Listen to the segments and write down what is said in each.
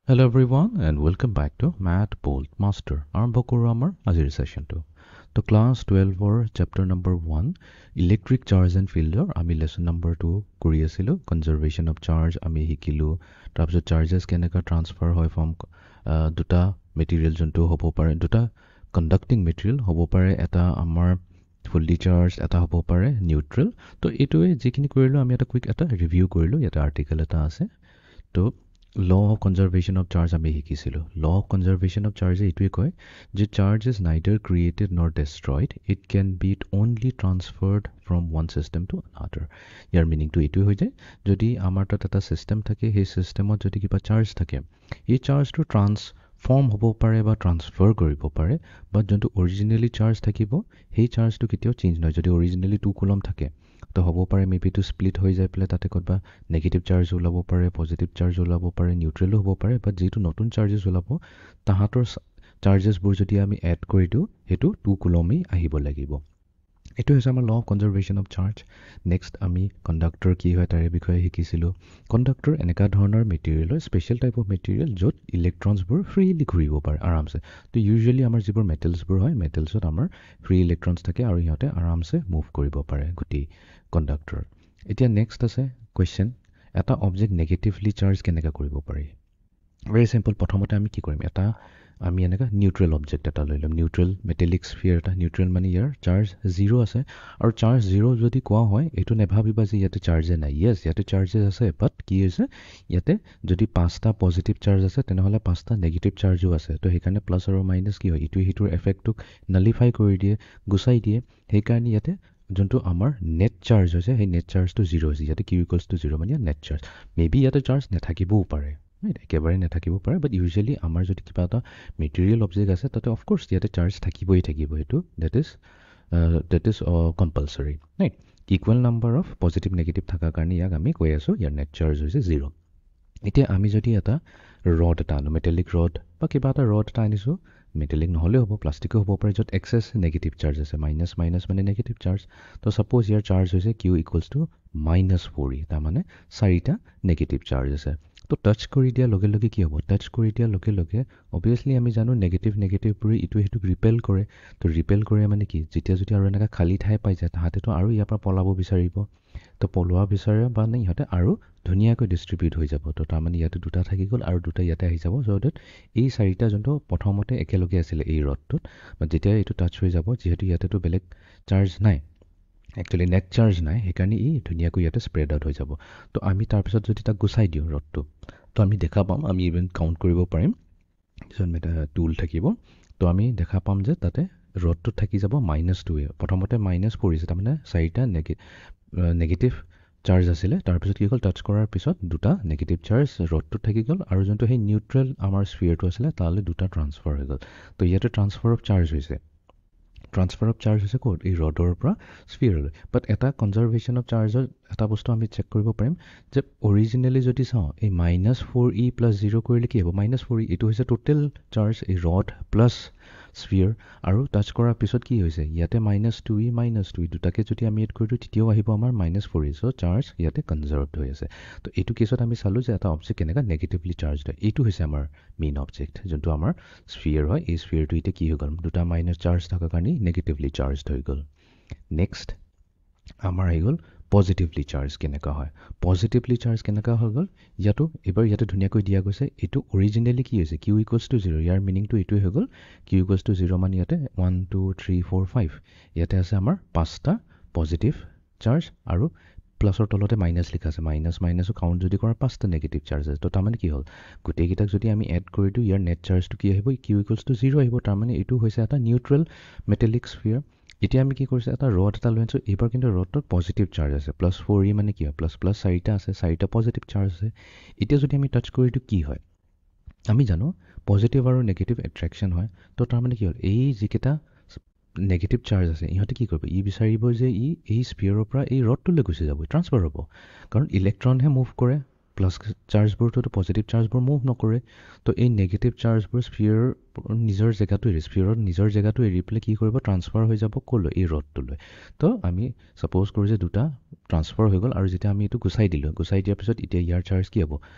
Hello everyone and welcome back to Math Bolt Master. আৰম্ভ কৰোঁ আমাৰ আজিৰ সেশনটো। তো ক্লাছ 12ৰ chapter number 1 electric charge and ফিল্ডৰ আমি লেসন নম্বৰ 2 কৰি আছিলোঁ। কনজাৰভেশ্যন অফ চাৰ্জ আমি শিকিলোঁ। তাৰপিছত চাৰ্জেছ কেনেকৈ ট্ৰান্সফাৰ হয় ফ্ৰম দুটা মেটেৰিয়েল যোনটো হ'ব পাৰে, দুটা কণ্ডাক্টিং মেটেৰিয়েল হ'ব পাৰে, এটা আমাৰ ফুল্লি চাৰ্জ, এটা হ'ব পাৰে নিউট্ৰেল। তো এইটোৱে যিখিনি কৰিলোঁ আমি এটা কুইক এটা ৰিভিউ কৰিলোঁ। ইয়াতে আৰ্টিকেল এটা আছে। তো law of conservation of charge আমি শিকিছিলোঁ। ল অফ কনজাৰভেশ্যন অফ চাৰ্জে এইটোৱে কয় যে charge is neither created nor destroyed, it can be only transferred from one system to another. ইয়াৰ মিনিংটো এইটোৱে হৈ যায়, যদি আমাৰ তাত এটা ছিষ্টেম থাকে, সেই ছিষ্টেমত যদি কিবা চাৰ্জ থাকে, এই চাৰ্জটো ট্ৰান্সফৰ্ম হ'ব পাৰে বা ট্ৰান্সফাৰ কৰিব পাৰে, বাট যোনটো অৰিজিনেলি চাৰ্জ থাকিব সেই চাৰ্জটো কেতিয়াও চেঞ্জ নহয়। যদি অৰিজিনেলি 2 কুলম থাকে তো হ'ব পাৰে মেবি এইটো স্প্লিট হৈ যায় পেলাই তাতে ক'ৰবাত নেগেটিভ চাৰ্জ ওলাব পাৰে, পজিটিভ চাৰ্জ ওলাব পাৰে, নিউট্ৰেলো হ'ব পাৰে, বাট যিটো নতুন চাৰ্জেছ ওলাব তাহাঁতৰ চাৰ্জেছবোৰ যদি আমি এড কৰি দিওঁ সেইটো 2 কুলমেই আহিব লাগিব। এইটো হৈছে আমাৰ law of conservation of charge. Next আমি কণ্ডাক্টৰ কি হয় তাৰে বিষয়ে শিকিছিলোঁ। কণ্ডাক্টৰ এনেকুৱা ধৰণৰ মেটেৰিয়েল হয়, স্পেচিয়েল টাইপ অফ মেটেৰিয়েল য'ত ইলেক্ট্ৰনছবোৰ ফ্ৰীলি ঘূৰিব পাৰে আৰামছে। তো ইউজুৱেলি আমাৰ যিবোৰ মেটেলছবোৰ হয়, মেটেলছত আমাৰ ফ্ৰী ইলেক্ট্ৰনছ থাকে আৰু সিহঁতে আৰামছে মুভ কৰিব পাৰে গোটেই কণ্ডাক্টৰ। এতিয়া নেক্সট আছে কুৱেশ্যন, এটা অবজেক্ট নেগেটিভলি চাৰ্জ কেনেকৈ কৰিব পাৰি। Very simple. প্ৰথমতে আমি কি কৰিম, আমি এনেকৈ নিউট্ৰেল অবজেক্ট এটা লৈ ল'ম, নিউট্ৰেল মেটেলিক স্ফিয়াৰ এটা। নিউট্ৰেল মানে ইয়াৰ চাৰ্জ 0 আছে, আৰু চাৰ্জ 0 যদি কোৱা হয় এইটো নেভাবিবা যে ইয়াতে চাৰ্জে নাই। য়েছ, ইয়াতে চাৰ্জেছ আছে, বাট কি হৈছে ইয়াতে যদি 5টা পজিটিভ চাৰ্জ আছে তেনেহ'লে 5টা নেগেটিভ চাৰ্জো আছে। তো সেইকাৰণে প্লাছ আৰু মাইনাছ কি হয়, ইটোৱে সিটোৰ এফেক্টটোক নালিফাই কৰি দিয়ে, গুচাই দিয়ে। সেইকাৰণে ইয়াতে যোনটো আমাৰ নেট চাৰ্জ হৈছে সেই নেট চাৰ্জটো 0 হৈছে। ইয়াতে কিউ ইকুৱেলছ টু 0 মানে ইয়াত নেট চাৰ্জ। মেবি ইয়াতে চাৰ্জ নাথাকিবও পাৰে, একেবাৰে নাথাকিব পাৰে, বাট ইউজুৱেলি আমাৰ যদি কিবা এটা মেটেৰিয়েল অবজেক্ট আছে তাতে অফক'ৰ্ছ ইয়াতে চাৰ্জ থাকিবই থাকিব। সেইটো that is compulsory, right. Equal number of positive negative থকাৰ কাৰণে ইয়াক আমি কৈ আছোঁ ইয়াৰ নেট চাৰ্জ হৈছে 0। এতিয়া আমি যদি এটা ৰড এটা আনো, মেটেলিক ৰড বা কিবা এটা ৰড এটা আনিছোঁ, মেটেলিক নহ'লেও হ'ব, প্লাষ্টিকো হ'ব পাৰে, য'ত এক্সেছ নেগেটিভ চাৰ্জ আছে, মাইনাছ মাইনাছ মানে নেগেটিভ চাৰ্জ। তো ছাপ'জ ইয়াৰ চাৰ্জ হৈছে কিউ ইকুৱেলছ টু -4e, তাৰমানে 4টা নেগেটিভ চাৰ্জ আছে। তো টাচ কৰি দিয়াৰ লগে লগে কি হ'ব, টাচ কৰি দিয়াৰ লগে লগে অবভিয়াছলি আমি জানো নেগেটিভবোৰে ইটোৱে সিটোক ৰিপেল কৰে। তো ৰিপেল কৰে মানে কি, যেতিয়া যদি আৰু এনেকুৱা খালী ঠাই পাই যায় তাহাঁতেতো আৰু ইয়াৰ পৰা পলাব বিচাৰিব। তো পলোৱা বিচাৰে মানে ইহঁতে আৰু ধুনীয়াকৈ ডিষ্ট্ৰিবিউট হৈ যাব। তো তাৰমানে ইয়াতে 2টা থাকি গ'ল আৰু 2টা ইয়াতে আহি যাব। চ' ডেট এই 4টা যোনটো প্ৰথমতে একেলগে আছিলে এই ৰডটোত, যেতিয়া এইটো টাচ হৈ যাব, যিহেতু ইয়াতেতো বেলেগ চাৰ্জ নাই, একচুৱেলি নেট চাৰ্জ নাই, সেইকাৰণে ই ধুনীয়াকৈ ইয়াতে স্প্ৰেড আউট হৈ যাব। তো আমি তাৰপিছত যদি তাক গুচাই দিওঁ ৰডটো, তো আমি দেখা পাম, আমি ইভেন কাউণ্ট কৰিব পাৰিম, কিছুমান এটা টুল থাকিব। তো আমি দেখা পাম যে তাতে ৰডটোত থাকি যাব -2e, প্ৰথমতে -4 আছে, তাৰমানে 4টা নেগেটিভ চাৰ্জ আছিলে। তাৰপিছত কি হ'ল, টাচ কৰাৰ পিছত 2টা নেগেটিভ চাৰ্জ ৰডটোত থাকি গ'ল, আৰু যোনটো সেই নিউট্ৰেল আমাৰ স্ফিয়াৰটো আছিলে তালৈ 2টা ট্ৰান্সফাৰ হৈ গ'ল। তো ইয়াতে ট্ৰান্সফাৰ অফ চাৰ্জ হৈছে, ক'ত, এই ৰডৰ পৰা স্ফিয়াৰলৈ। বাট এটা কনজাৰভেশ্যন অফ চাৰ্জৰ এটা বস্তু আমি চেক কৰিব পাৰিম যে অৰিজিনেলি যদি চাওঁ, এই -4e + 0 কৰিলে কি হ'ব, -4e এইটো হৈছে টোটেল চাৰ্জ, এই ৰড প্লাছ স্ফিয়াৰ, আৰু টাচ কৰাৰ পিছত কি হৈছে, ইয়াতে -2e দুটাকে যদি আমি এড কৰি দিওঁ তেতিয়াও আহিব আমাৰ -4e। চ' চাৰ্জ ইয়াতে কনজাৰ্ভড হৈ আছে। তো এইটো কেছত আমি চালোঁ যে এটা অবজেক্ট কেনেকৈ নেগেটিভলি চাৰ্জ হয়। এইটো হৈছে আমাৰ মেইন অবজেক্ট, যোনটো আমাৰ স্ফিয়াৰ হয়। এই স্ফিয়াৰটো এতিয়া কি হৈ গ'ল, 2টা মাইনাছ চাৰ্জ থকাৰ কাৰণে নেগেটিভলি চাৰ্জ হৈ গ'ল। নেক্সট আমাৰ আহি গ'ল পজিটিভলি চাৰ্জ কেনেকুৱা হয়। পজিটিভলি চাৰ্জ কেনেকুৱা হৈ গ'ল, এইবাৰ ইয়াতে ধুনীয়াকৈ দিয়া গৈছে। এইটো অৰিজিনেলি কি হৈছে, কিউ ইকুৱেলছ টু 0। ইয়াৰ মিনিংটো এইটোৱে হৈ গ'ল, কিউ ইকুৱেলছ টু 0 মানে ইয়াতে 1 2 3 4 5, ইয়াতে আছে আমাৰ 5টা পজিটিভ চাৰ্জ, আৰু প্লাছৰ তলতে মাইনাছ লিখা আছে, মাইনাছো কাউণ্ট যদি কৰা 5টা নেগেটিভ চাৰ্জ আছে। তো তাৰমানে কি হ'ল, গোটেইকেইটাক যদি আমি এড কৰি দিওঁ, ইয়াৰ নেট চাৰ্জটো কি আহিব, কিউ ইকুৱেলছ টু 0 আহিব। তাৰমানে এইটো হৈছে এটা নিউট্ৰেল মেটেলিক স্ফিয়াৰ। এতিয়া আমি কি কৰিছোঁ, এটা ৰড এটা লৈ আনিছোঁ, এইবাৰ কিন্তু ৰডটোত পজিটিভ চাৰ্জ আছে, +4e মানে কি হয়, প্লাছ 4টা আছে, 4টা পজিটিভ চাৰ্জ আছে। এতিয়া যদি আমি টাচ কৰি দিওঁ কি হয়, আমি জানো পজিটিভ আৰু নেগেটিভ এট্ৰেকশ্যন হয়। তো তাৰমানে কি হ'ল, এই যিকেইটা নেগেটিভ চাৰ্জ আছে ইহঁতে কি কৰিব, বিচাৰিব যে এই স্ফিয়াৰৰ পৰা এই ৰডটোলৈ গুচি যাব, ট্ৰান্সফাৰ হ'ব, কাৰণ ইলেক্ট্ৰনহে মুভ কৰে, প্লাছ চাৰ্জবোৰতো পজিটিভ চাৰ্জবোৰ মুভ নকৰে। তো এই নেগেটিভ চাৰ্জবোৰ স্ফিয়াৰৰ নিজৰ জেগাটো এৰি পেলাই কি কৰিব, ট্ৰান্সফাৰ হৈ যাব ক'লৈ, এই ৰডটোলৈ। তো আমি ছাপ'জ কৰোঁ যে 2টা ট্ৰান্সফাৰ হৈ গ'ল, আৰু যেতিয়া আমি এইটো গুচাই দিয়াৰ পিছত এতিয়া ইয়াৰ চাৰ্জ কি হ'ব,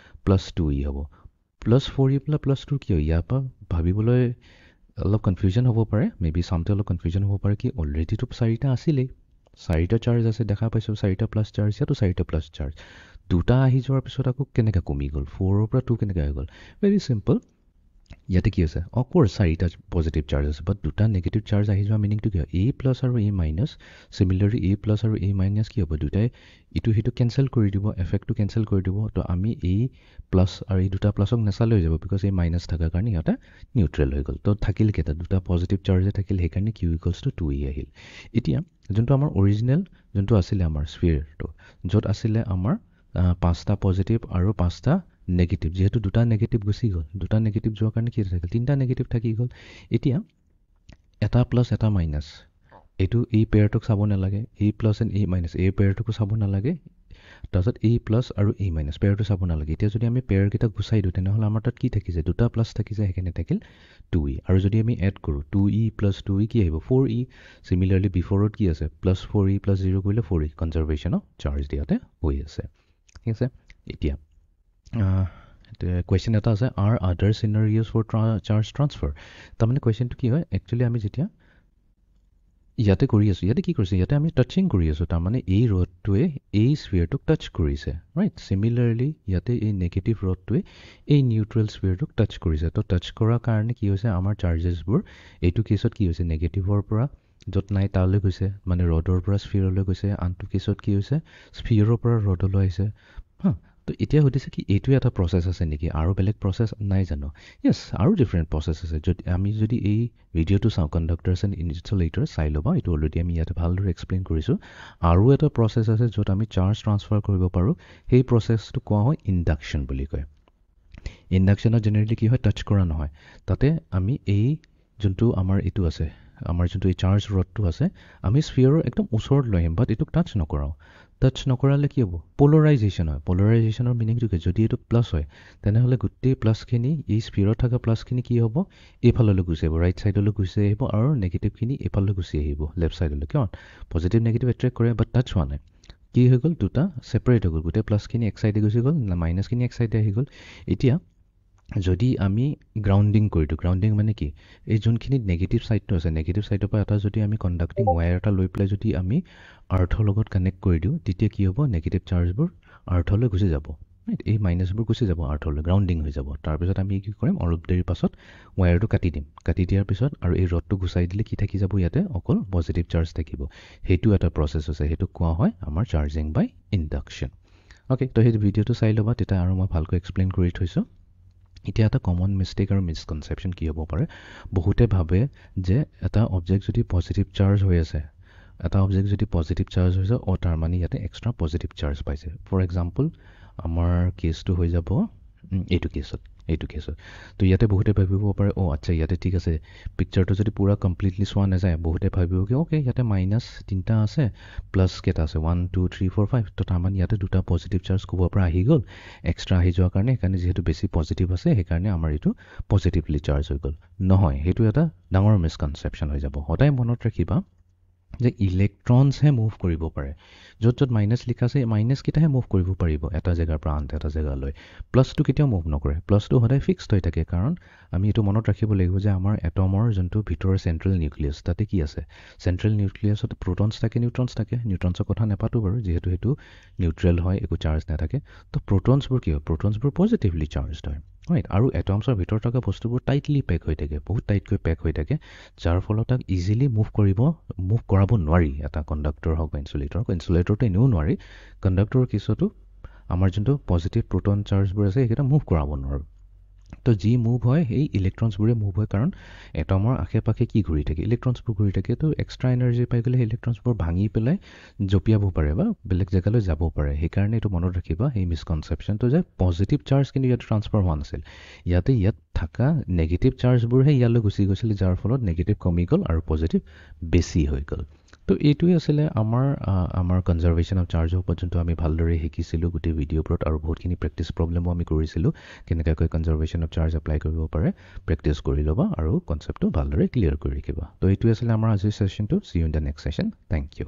+2e হ'ব। +4e +2 কি হয় ইয়াৰ পৰা ভাবিবলৈ অলপ কনফিউজন হ'ব পাৰে মেবি চামতে অলপ কনফিউজন হ'ব পাৰে কি অলৰেডিতো 4টা আছিলেই 4টা চাৰ্জ আছে দেখা পাইছোঁ 4টা প্লাছ চাৰ্জ ইয়াতো 4টা প্লাছ চাৰ্জ 2টা আহি যোৱাৰ পিছত আকৌ কেনেকৈ কমি গ'ল 4ৰ পৰা 2 কেনেকৈ হৈ গ'ল ভেৰি চিম্পল ইয়াতে কি আছে অক'ৰ্ছ 4টা পজিটিভ চাৰ্জ আছে বাট 2টা নেগেটিভ চাৰ্জ আহি যোৱা মিনিংটো কি হয় A প্লাছ আৰু A minus similarly A plus আৰু A মাইনাছ কি হ'ব দুটাই ইটো সিটো কেঞ্চেল কৰি দিব এফেক্টটো কেঞ্চেল কৰি দিব তো আমি A প্লাছ আৰু এই 2টা প্লাছক নেচালে হৈ যাব বিকজ এই মাইনাছ থকাৰ কাৰণে সিহঁতে নিউট্ৰেল হৈ গ'ল তো থাকিল কেইটা 2টা পজিটিভ চাৰ্জে থাকিল সেইকাৰণে Q ইকুৱেলছ টু 2E আহিল এতিয়া যোনটো আমাৰ অৰিজিনেল যোনটো আছিলে আমাৰ স্ফিয়াৰটো য'ত আছিলে আমাৰ 5টা পজিটিভ আৰু 5টা নেগেটিভ যেহেতু 2টা নেগেটিভ গুচি গ'ল 2টা নেগেটিভ যোৱাৰ কাৰণে কি থাকিল 3টা নেগেটিভ থাকি গ'ল এতিয়া এটা প্লাছ এটা মাইনাছ এইটো এই পেয়াৰটোক চাব নালাগে A plus and A minus এই পেয়াৰটোকো চাব নালাগে তাৰপিছত A প্লাছ আৰু A মাইনাছ পেয়াৰটো চাব নালাগে এতিয়া যদি আমি পেয়াৰকেইটা গুচাই দিওঁ তেনেহ'লে আমাৰ তাত কি থাকিছে 2টা প্লাছ থাকিছে সেইকাৰণে থাকিল 2E আৰু যদি আমি এড কৰোঁ 2E প্লাছ 2E কি আহিব 4E চিমিলাৰলি বিফৰত কি আছে প্লাছ 4E প্লাছ 0 কৰিলে 4E কনজাৰ্ভেশ্যন অফ চাৰ্জ দিয়াতে হৈ আছে ঠিক আছে এতিয়া কুৱেশ্যন এটা আছে আৰ আদাৰ চিনাৰিঅ'জ ফৰ চাৰ্জ ট্ৰান্সফাৰ তাৰমানে কুৱেশ্যনটো কি হয় একচুৱেলি আমি যেতিয়া ইয়াতে কৰি আছোঁ ইয়াতে কি কৰিছে ইয়াতে আমি টাচিং কৰি আছোঁ তাৰমানে এই ৰডটোৱে এই স্ফিয়াৰটোক টাচ কৰিছে ৰাইট চিমিলাৰলি ইয়াতে এই নেগেটিভ ৰডটোৱে এই নিউট্ৰেল স্ফিয়াৰটোক টাচ কৰিছে তো টাচ কৰাৰ কাৰণে কি হৈছে আমাৰ চাৰ্জেছবোৰ এইটো কেছত কি হৈছে নেগেটিভৰ পৰা য'ত নাই তালৈ গৈছে মানে ৰডৰ পৰা স্ফিয়াৰলৈ গৈছে আনটো কেছত কি হৈছে স্ফিয়াৰৰ পৰা ৰডলৈ আহিছে হা তো এতিয়া সুধিছে কি এইটোৱে এটা প্ৰচেছ আছে নেকি আৰু বেলেগ প্ৰচেছ নাই জানো য়েছ আৰু ডিফাৰেণ্ট প্ৰচেছ আছে আমি যদি এই ভিডিঅ'টো চাওঁ কণ্ডাক্টাৰ্ছ এণ্ড ইনচুলেটৰ চাই ল'বা এইটো অলৰেডি আমি ইয়াতে ভালদৰে এক্সপ্লেইন কৰিছোঁ আৰু এটা প্ৰচেছ আছে য'ত আমি চাৰ্জ ট্ৰান্সফাৰ কৰিব পাৰোঁ সেই প্ৰচেছটো কোৱা হয় ইণ্ডাকশ্যন বুলি কয় ইণ্ডাকশ্যনত জেনেৰেলি কি হয় টাচ কৰা নহয় তাতে আমি এই যোনটো আমাৰ এইটো আছে আমাৰ যোনটো এই চাৰ্জ ৰডটো আছে আমি স্ফিয়াৰৰ একদম ওচৰত লৈ আহিম বাট এইটোক টাচ নকৰাওঁ টাচ নকৰালে কি হ'ব পলাৰাইজেশ্যন হয় পলাৰাইজেশ্যনৰ মিনিংটো কি যদি এইটো প্লাছ হয় তেনেহ'লে গোটেই প্লাছখিনি এই স্ফিয়াৰত থকা প্লাছখিনি কি হ'ব এইফাললৈ গুচি আহিব ৰাইট ছাইডলৈ গুচি আহিব আৰু নেগেটিভখিনি এইফাললৈ গুচি আহিব লেফ্ট ছাইডলৈ কিয় পজিটিভ নেগেটিভ এট্ৰেক্ট কৰে বাট টাচ হোৱা নাই কি হৈ গ'ল দুটা ছেপাৰেট হৈ গ'ল গোটেই প্লাছখিনি এক ছাইডে গুচি গ'ল মাইনাছখিনি এক ছাইডে আহি গ'ল এতিয়া যদি আমি গ্ৰাউণ্ডিং কৰি দিওঁ গ্ৰাউণ্ডিং মানে কি এই যোনখিনি নেগেটিভ ছাইডটো আছে নেগেটিভ ছাইডৰ পৰা এটা যদি আমি কণ্ডাক্টিং ৱায়াৰ এটা লৈ পেলাই যদি আমি আৰ্থৰ লগত কানেক্ট কৰি দিওঁ তেতিয়া কি হ'ব নেগেটিভ চাৰ্জবোৰ আৰ্থলৈ গুচি যাব ৰাইট এই মাইনাছবোৰ গুচি যাব আৰ্থলৈ গ্ৰাউণ্ডিং হৈ যাব তাৰপিছত আমি কি কৰিম অলপ দেৰিৰ পাছত ৱায়াৰটো কাটি দিম কাটি দিয়াৰ পিছত আৰু এই ৰডটো গুচাই দিলে কি থাকি যাব ইয়াতে অকল পজিটিভ চাৰ্জ থাকিব সেইটো এটা প্ৰচেছ আছে সেইটোক কোৱা হয় আমাৰ চাৰ্জিং বাই ইণ্ডাকশ্যন অ'কে তো সেই ভিডিঅ'টো চাই ল'বা তেতিয়া আৰু মই ভালকৈ এক্সপ্লেইন কৰি থৈছোঁ এতিয়া এটা কমন মিষ্টেক আৰু মিছকনচেপশ্যন কি হ'ব পাৰে বহুতে ভাবে যে এটা অবজেক্ট যদি পজিটিভ চাৰ্জ হৈ আছে এটা অবজেক্ট যদি পজিটিভ চাৰ্জ হৈ যায় তাৰ মানে ইয়াতে এক্সট্ৰা পজিটিভ চাৰ্জ পাইছে ফৰ এক্সাম্পল আমাৰ কেছটো হৈ যাব এইটো কেছত তো ইয়াতে বহুতে ভাবিব পাৰে আচ্ছা ইয়াতে ঠিক আছে পিকচাৰটো যদি পূৰা কমপ্লিটলি চোৱা নাযায় বহুতে ভাবিব কি অ'কে ইয়াতে মাইনাছ 3টা আছে প্লাছ কেইটা আছে 1 2 3 4 5 তো তাৰমানে ইয়াতে 2টা পজিটিভ চাৰ্জ ক'বৰ পৰা আহি গ'ল এক্সট্ৰা আহি যোৱাৰ কাৰণে সেইকাৰণে যিহেতু বেছি পজিটিভ আছে সেইকাৰণে আমাৰ এইটো পজিটিভলি চাৰ্জ হৈ গ'ল নহয় সেইটো এটা ডাঙৰ মিছকনচেপশ্যন হৈ যাব সদায় মনত ৰাখিবা যে ইলেক্ট্ৰনছহে মুভ কৰিব পাৰে য'ত মাইনাছ লিখা আছে মাইনাছকেইটাহে মুভ কৰিব পাৰিব এটা জেগাৰ পৰা আন এটা জেগালৈ প্লাছটো কেতিয়াও মুভ নকৰে প্লাছটো সদায় ফিক্সড হৈ থাকে কাৰণ আমি এইটো মনত ৰাখিব লাগিব যে আমাৰ এটমৰ যোনটো ভিতৰৰ চেণ্ট্ৰেল নিউক্লিয়াছ তাতে কি আছে চেণ্ট্ৰেল নিউক্লিয়াছত প্ৰটনছ থাকে নিউট্ৰনছৰ কথা নাপাতো বাৰু যিহেতু সেইটো নিউট্ৰেল হয় একো চাৰ্জ নাথাকে তো প্ৰটনছবোৰ কি হয় প্ৰটনছবোৰ পজিটিভলি চাৰ্জড হয় ৰাইট আৰু এটমছৰ ভিতৰত থকা বস্তুবোৰ টাইটলি পেক হৈ থাকে বহুত টাইটকৈ পেক হৈ থাকে যাৰ ফলত তাক ইজিলি মুভ কৰাব নোৱাৰি এটা কণ্ডাক্টৰ হওক বা ইনচুলেটৰটো এনেও নোৱাৰি কণ্ডাক্টৰৰ কেছতো আমাৰ যোনটো পজিটিভ প্ৰটন চাৰ্জবোৰ আছে সেইকেইটা মুভ কৰাব নোৱাৰোঁ তো যি মুভ হয় সেই ইলেক্ট্ৰনছবোৰে মুভ হয় কাৰণ এটমৰ আশে পাশে কি ঘূৰি থাকে ইলেক্ট্ৰনছবোৰ ঘূৰি থাকে তো এক্সট্ৰা এনাৰ্জি পাই গ'লে সেই ইলেক্ট্ৰনছবোৰ ভাঙি পেলাই জঁপিয়াব পাৰে বা বেলেগ জেগালৈ যাব পাৰে সেইকাৰণে এইটো মনত ৰাখিবা সেই মিছকনচেপশ্যনটো যে পজিটিভ চাৰ্জ কিন্তু ইয়াত ট্ৰান্সফাৰ হোৱা নাছিল ইয়াত থকা নেগেটিভ চাৰ্জবোৰহে ইয়ালৈ গুচি গৈছিল যাৰ ফলত নেগেটিভ কমি গ'ল আৰু পজিটিভ বেছি হৈ গ'ল তো এইটোৱে আছিলে আমাৰ কনজাৰ্ভেশ্যন অফ চাৰ্জৰ ওপৰত যোনটো আমি ভালদৰে শিকিছিলোঁ গোটেই ভিডিঅ'বোৰত আৰু বহুতখিনি প্ৰেক্টিছ প্ৰব্লেমো আমি কৰিছিলোঁ কেনেকুৱাকৈ কনজাৰ্ভেশ্যন অফ চাৰ্জ এপ্লাই কৰিব পাৰে প্ৰেক্টিছ কৰি ল'বা আৰু কনচেপ্টটো ভালদৰে ক্লিয়াৰ কৰি ৰাখিবা তো এইটোৱে আছিলে আমাৰ আজিৰ ছেশ্যনটো see you in the next session thank U